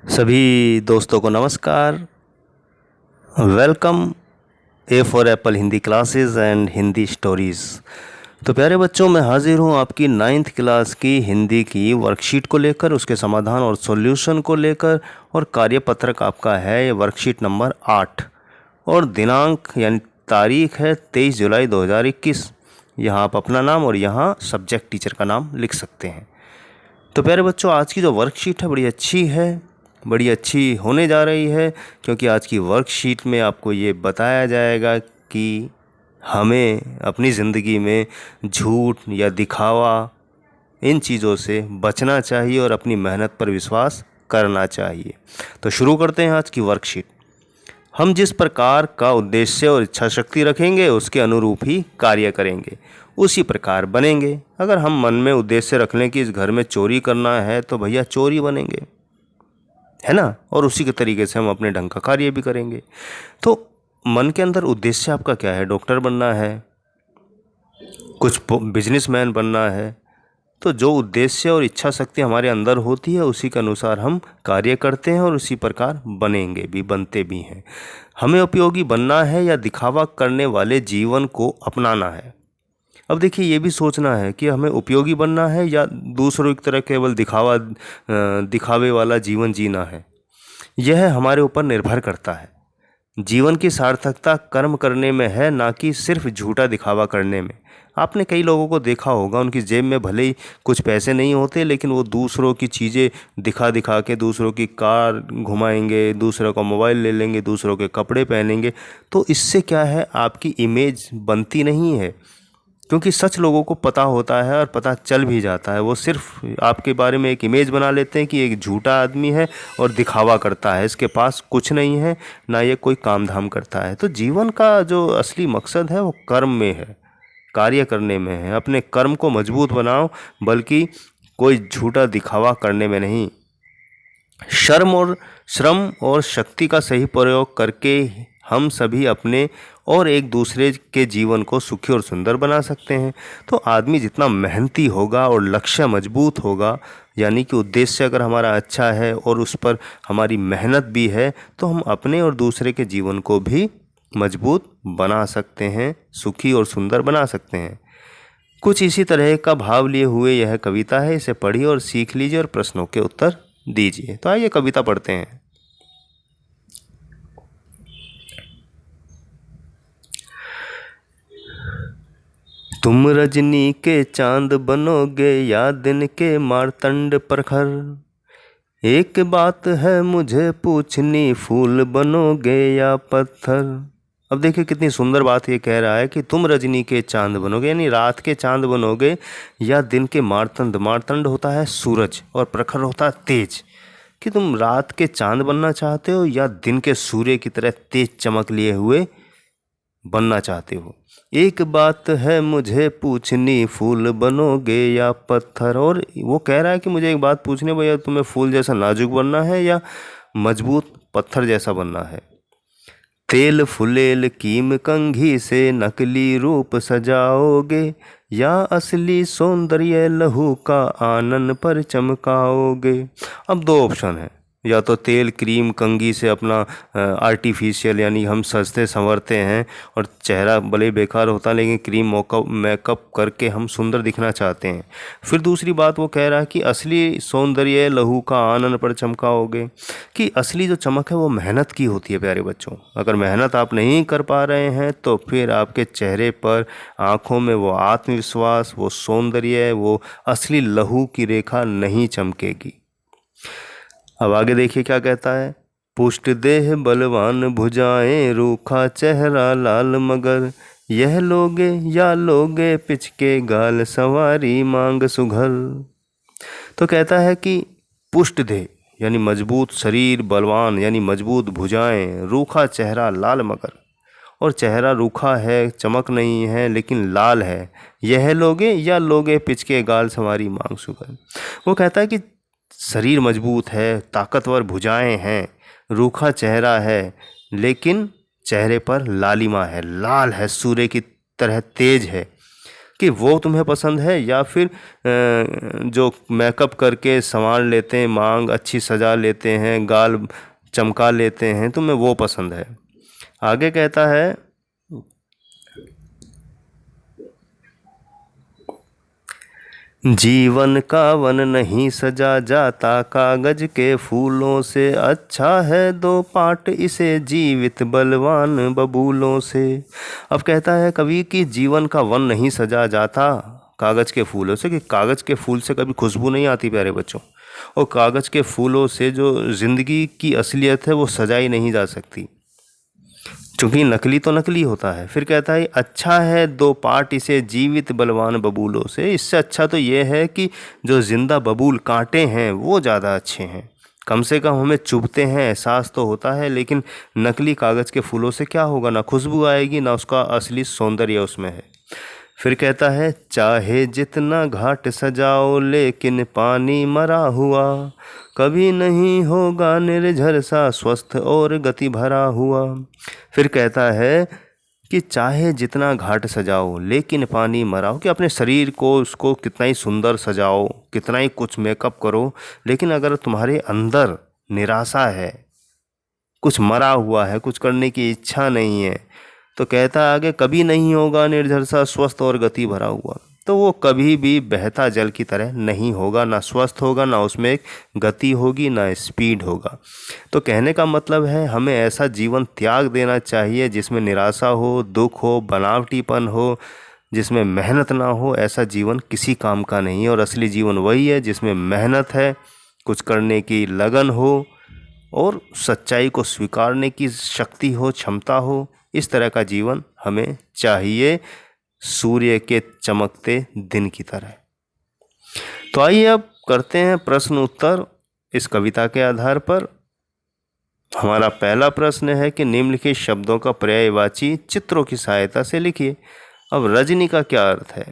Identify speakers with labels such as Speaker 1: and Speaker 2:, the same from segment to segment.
Speaker 1: सभी दोस्तों को नमस्कार। Welcome A for Apple Hindi classes and Hindi stories. तो प्यारे बच्चों, मैं हाजिर हूँ आपकी 9th क्लास की हिंदी की वर्कशीट को लेकर, उसके समाधान और सॉल्यूशन को लेकर। और कार्यपत्रक आपका है वर्कशीट नंबर 8 और दिनांक यानी तारीख है 23 जुलाई 2021। यहाँ आप अपना नाम और यहाँ सब्जेक्ट टीचर का नाम लिख सकते हैं। तो प्यारे बच्चों, आज की जो वर्कशीट है बड़ी अच्छी होने जा रही है, क्योंकि आज की वर्कशीट में आपको ये बताया जाएगा कि हमें अपनी ज़िंदगी में झूठ या दिखावा इन चीज़ों से बचना चाहिए और अपनी मेहनत पर विश्वास करना चाहिए। तो शुरू करते हैं आज की वर्कशीट। हम जिस प्रकार का उद्देश्य और इच्छा शक्ति रखेंगे उसके अनुरूप ही कार्य करेंगे, उसी प्रकार बनेंगे। अगर हम मन में उद्देश्य रख लें कि इस घर में चोरी करना है तो भैया चोरी बनेंगे, है ना। और उसी के तरीके से हम अपने ढंग का कार्य भी करेंगे। तो मन के अंदर उद्देश्य आपका क्या है? डॉक्टर बनना है, कुछ बिजनेसमैन बनना है। तो जो उद्देश्य और इच्छा शक्ति हमारे अंदर होती है उसी के अनुसार हम कार्य करते हैं और उसी प्रकार बनेंगे भी, बनते भी हैं। हमें उपयोगी बनना है या दिखावा करने वाले जीवन को अपनाना है। अब देखिए, ये भी सोचना है कि हमें उपयोगी बनना है या दूसरों की तरह केवल दिखावे वाला जीवन जीना है। यह हमारे ऊपर निर्भर करता है। जीवन की सार्थकता कर्म करने में है, ना कि सिर्फ झूठा दिखावा करने में। आपने कई लोगों को देखा होगा, उनकी जेब में भले ही कुछ पैसे नहीं होते, लेकिन वो दूसरों की चीज़ें दिखा दिखा के दूसरों की कार घुमाएंगे, दूसरों का मोबाइल ले लेंगे, दूसरों के कपड़े पहनेंगे। तो इससे क्या है, आपकी इमेज बनती नहीं है, क्योंकि सच लोगों को पता होता है और पता चल भी जाता है। वो सिर्फ आपके बारे में एक इमेज बना लेते हैं कि एक झूठा आदमी है और दिखावा करता है, इसके पास कुछ नहीं है, ना ये कोई काम धाम करता है। तो जीवन का जो असली मकसद है वो कर्म में है, कार्य करने में है। अपने कर्म को मजबूत बनाओ, बल्कि कोई झूठा दिखावा करने में नहीं। श्रम और शक्ति का सही प्रयोग करके हम सभी अपने और एक दूसरे के जीवन को सुखी और सुंदर बना सकते हैं। तो आदमी जितना मेहनती होगा और लक्ष्य मजबूत होगा, यानी कि उद्देश्य अगर हमारा अच्छा है और उस पर हमारी मेहनत भी है, तो हम अपने और दूसरे के जीवन को भी मजबूत बना सकते हैं, सुखी और सुंदर बना सकते हैं। कुछ इसी तरह का भाव लिए हुए यह कविता है, इसे पढ़िए और सीख लीजिए और प्रश्नों के उत्तर दीजिए। तो आइए कविता पढ़ते हैं। तुम रजनी के चांद बनोगे या दिन के मारतंड प्रखर, एक बात है मुझे पूछनी, फूल बनोगे या पत्थर। अब देखिए कितनी सुंदर बात ये कह रहा है कि तुम रजनी के चांद बनोगे, यानी रात के चांद बनोगे, या दिन के मारतंड। मारतंड होता है सूरज और प्रखर होता है तेज। कि तुम रात के चांद बनना चाहते हो या दिन के सूर्य की तरह तेज चमक लिए हुए बनना चाहते हो। एक बात है मुझे पूछनी, फूल बनोगे या पत्थर। और वो कह रहा है कि मुझे एक बात पूछनी है, भैया तुम्हें फूल जैसा नाजुक बनना है या मजबूत पत्थर जैसा बनना है। तेल फुलेल कीम कंघी से नकली रूप सजाओगे, या असली सौंदर्य लहू का आनन पर चमकाओगे। अब दो ऑप्शन है, या तो तेल क्रीम कंघी से अपना आर्टिफिशियल यानी हम सजते संवरते हैं और चेहरा भले बेकार होता है, लेकिन क्रीम मेकअप करके हम सुंदर दिखना चाहते हैं। फिर दूसरी बात वो कह रहा है कि असली सौंदर्य लहू का आनन पर चमकाओगे, कि असली जो चमक है वो मेहनत की होती है। प्यारे बच्चों, अगर मेहनत आप नहीं कर पा रहे हैं तो फिर आपके चेहरे पर, आँखों में वो आत्मविश्वास, वो सौंदर्य, वो असली लहू की रेखा नहीं चमकेगी। अब आगे देखिए क्या कहता है। पुष्ट देह बलवान भुजाएं, रूखा चेहरा लाल मगर, यह लोगे या लोगे पिचके गाल, सवारी मांग सुघर। तो कहता है कि पुष्ट देह यानी मजबूत शरीर, बलवान यानी मजबूत भुजाएं, रूखा चेहरा लाल मगर। और चेहरा रूखा है, चमक नहीं है, लेकिन लाल है। यह लोगे या लोगे पिचके गाल, सवारी मांग सुघर। वो कहता है कि शरीर मजबूत है, ताकतवर भुजाएं हैं, रूखा चेहरा है, लेकिन चेहरे पर लालिमा है, लाल है, सूर्य की तरह तेज है। कि वो तुम्हें पसंद है, या फिर जो मेकअप करके संवार लेते हैं, मांग अच्छी सजा लेते हैं, गाल चमका लेते हैं, तुम्हें वो पसंद है। आगे कहता है, जीवन का वन नहीं सजा जाता कागज के फूलों से, अच्छा है दो पाट इसे जीवित बलवान बबूलों से। अब कहता है कवि कि जीवन का वन नहीं सजा जाता कागज के फूलों से, कि कागज के फूल से कभी खुशबू नहीं आती प्यारे बच्चों, और कागज के फूलों से जो ज़िंदगी की असलियत है वो सजाई नहीं जा सकती, क्योंकि नकली तो नकली होता है। फिर कहता है अच्छा है दो पाट इसे जीवित बलवान बबूलों से, इससे अच्छा तो ये है कि जो ज़िंदा बबूल कांटे हैं वो ज़्यादा अच्छे हैं, कम से कम हमें चुभते हैं, एहसास तो होता है, लेकिन नकली कागज़ के फूलों से क्या होगा, ना खुशबू आएगी ना उसका असली सौंदर्य उसमें है। फिर कहता है चाहे जितना घाट सजाओ लेकिन पानी मरा हुआ, कभी नहीं होगा निर्झर सा स्वस्थ और गति भरा हुआ। फिर कहता है कि चाहे जितना घाट सजाओ लेकिन पानी मराओ, कि अपने शरीर को उसको कितना ही सुंदर सजाओ, कितना ही कुछ मेकअप करो, लेकिन अगर तुम्हारे अंदर निराशा है, कुछ मरा हुआ है, कुछ करने की इच्छा नहीं है, तो कहता है आगे कभी नहीं होगा निर्झर सा स्वस्थ और गति भरा हुआ, तो वो कभी भी बहता जल की तरह नहीं होगा, ना स्वस्थ होगा, ना उसमें एक गति होगी, ना स्पीड होगा। तो कहने का मतलब है हमें ऐसा जीवन त्याग देना चाहिए जिसमें निराशा हो, दुख हो, बनावटीपन हो, जिसमें मेहनत ना हो। ऐसा जीवन किसी काम का नहीं है, और असली जीवन वही है जिसमें मेहनत है, कुछ करने की लगन हो, और सच्चाई को स्वीकारने की शक्ति हो, क्षमता हो। इस तरह का जीवन हमें चाहिए, सूर्य के चमकते दिन की तरह। तो आइए अब करते हैं प्रश्न उत्तर इस कविता के आधार पर। हमारा पहला प्रश्न है कि निम्नलिखित शब्दों का पर्यायवाची चित्रों की सहायता से लिखिए। अब रजनी का क्या अर्थ है?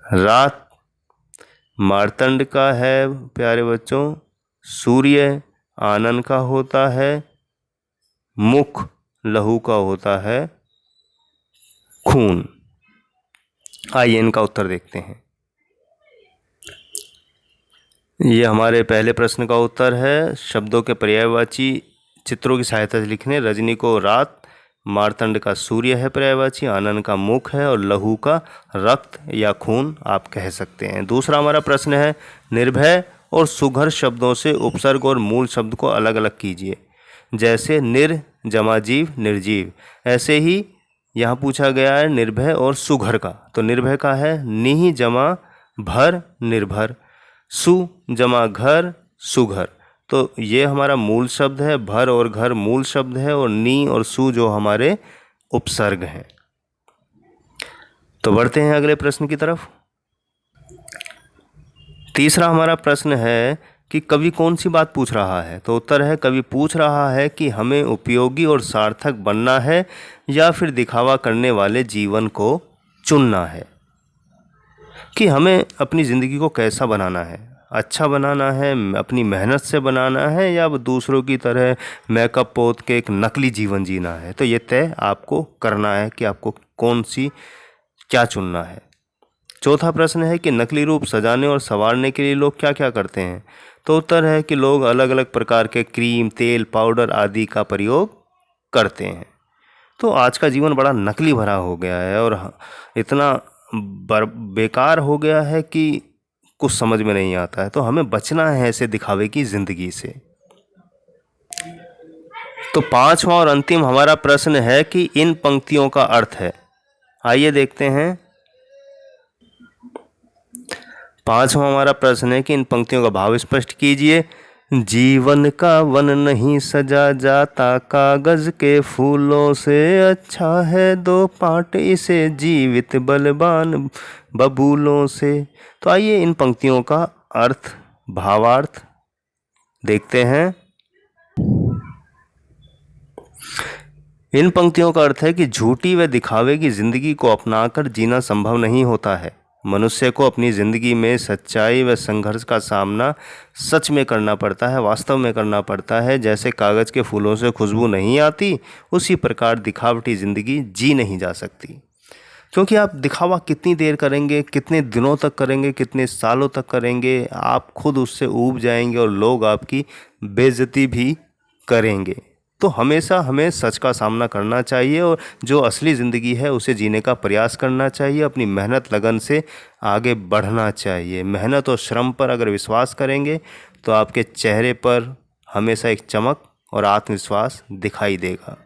Speaker 1: रात मार्तंड का है प्यारे बच्चों, सूर्य आनन का होता है, मुख लहू का होता है, खून। आइए इनका उत्तर देखते हैं। ये हमारे पहले प्रश्न का उत्तर है। शब्दों के पर्यायवाची चित्रों की सहायता से लिखने। रजनी को रात, मार्तंड का सूर्य है पर्यायवाची, आनन का मुख है, और लहू का रक्त या खून आप कह सकते हैं। दूसरा हमारा प्रश्न है निर्भय और सुघर शब्दों से उपसर्ग और मूल शब्द को अलग अलग कीजिए। जैसे निर जमा जीव निर्जीव, ऐसे ही यहाँ पूछा गया है निर्भय और सुघर का। तो निर्भय का है निहि जमा भर निर्भर, सु जमा घर सुघर। तो ये हमारा मूल शब्द है, भर और घर मूल शब्द है, और नी और सु जो हमारे उपसर्ग हैं। तो बढ़ते हैं अगले प्रश्न की तरफ। तीसरा हमारा प्रश्न है कि कवि कौन सी बात पूछ रहा है? तो उत्तर है कवि पूछ रहा है कि हमें उपयोगी और सार्थक बनना है या फिर दिखावा करने वाले जीवन को चुनना है, कि हमें अपनी ज़िंदगी को कैसा बनाना है, अच्छा बनाना है, अपनी मेहनत से बनाना है, या दूसरों की तरह मेकअप पोत के एक नकली जीवन जीना है। तो ये तय आपको करना है कि आपको कौन सी क्या चुनना है। चौथा प्रश्न है कि नकली रूप सजाने और संवारने के लिए लोग क्या क्या करते हैं? तो उत्तर है कि लोग अलग अलग प्रकार के क्रीम, तेल, पाउडर आदि का प्रयोग करते हैं। तो आज का जीवन बड़ा नकली भरा हो गया है और इतना बेकार हो गया है कि कुछ समझ में नहीं आता है। तो हमें बचना है ऐसे दिखावे की ज़िंदगी से। तो पांचवा और अंतिम हमारा प्रश्न है कि इन पंक्तियों का अर्थ है। आइए देखते हैं। पांचवा हमारा प्रश्न है कि इन पंक्तियों का भाव स्पष्ट कीजिए। जीवन का वन नहीं सजा जाता कागज के फूलों से, अच्छा है दो पाट इसे जीवित बलवान बबूलों से। तो आइए इन पंक्तियों का अर्थ, भावार्थ देखते हैं। इन पंक्तियों का अर्थ है कि झूठी व दिखावे की जिंदगी को अपनाकर जीना संभव नहीं होता है। मनुष्य को अपनी ज़िंदगी में सच्चाई व संघर्ष का सामना सच में करना पड़ता है, वास्तव में करना पड़ता है। जैसे कागज़ के फूलों से खुशबू नहीं आती, उसी प्रकार दिखावटी ज़िंदगी जी नहीं जा सकती। क्योंकि आप दिखावा कितनी देर करेंगे, कितने दिनों तक करेंगे, कितने सालों तक करेंगे, आप खुद उससे ऊब जाएंगे और लोग आपकी बेइज्जती भी करेंगे। तो हमेशा हमें सच का सामना करना चाहिए और जो असली ज़िंदगी है उसे जीने का प्रयास करना चाहिए। अपनी मेहनत लगन से आगे बढ़ना चाहिए। मेहनत और श्रम पर अगर विश्वास करेंगे तो आपके चेहरे पर हमेशा एक चमक और आत्मविश्वास दिखाई देगा।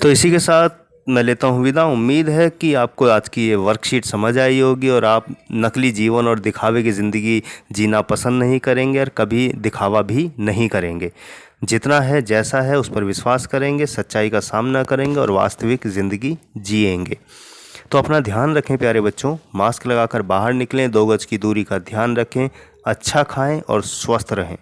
Speaker 1: तो इसी के साथ मैं लेता हूँ विदा। उम्मीद है कि आपको आज की ये वर्कशीट समझ आई होगी और आप नकली जीवन और दिखावे की ज़िंदगी जीना पसंद नहीं करेंगे और कभी दिखावा भी नहीं करेंगे। जितना है जैसा है उस पर विश्वास करेंगे, सच्चाई का सामना करेंगे और वास्तविक ज़िंदगी जिएंगे। तो अपना ध्यान रखें प्यारे बच्चों, मास्क लगाकर बाहर निकलें, 2 गज की दूरी का ध्यान रखें, अच्छा खाएं और स्वस्थ रहें।